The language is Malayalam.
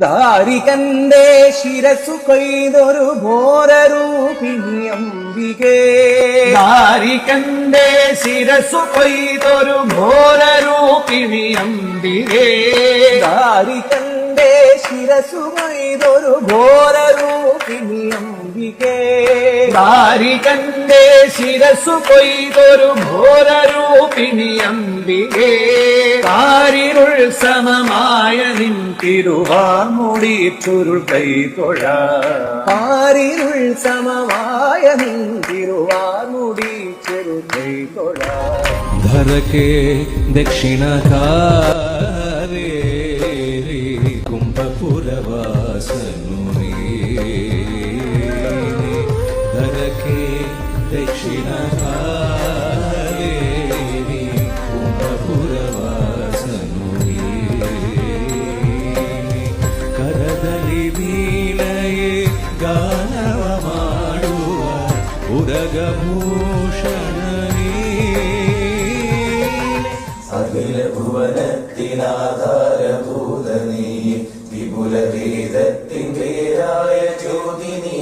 ദാരികന്റെ ശിരസു കൊയ്തൊരു ഘോരരൂപിണി അംബികേ. ദാരികന്റെ ശിരസു കൊയ്തൊരു ഘോരരൂപിണി അംബികേ. ദാരികന്റെ ശിരസു കൊയ്തൊരു ഘോരരൂപിണി അംബികേ. ദാരികന്റെ ശിരസു കൊയ്തൊരു ഘോരരൂപിണി അംബികേ. കാരിരുൾ സമമായ നിൻ തിരുവാർമുടി ചുരുൾ കൈതൊഴ. കാരിരുൾ സമമായ നിൻ തിരുവാർമുടി ചുരുൾ കൈതൊഴ. ധരകേ ദക്ഷിണകാരേ കുംഭപുരവാസനു ധരകേ ദക്ഷിണകാരേ കുംഭപുരവാസനു കരദലി വീണയെ ഗാനവ ಮಾಡುವ ഉരഗഭൂഷണനീ അഖില ഭുവനത്തിനാധാരഭൂതനീ വിപുല വേദത്തിൻ വേരായ ജ്യോതിനീ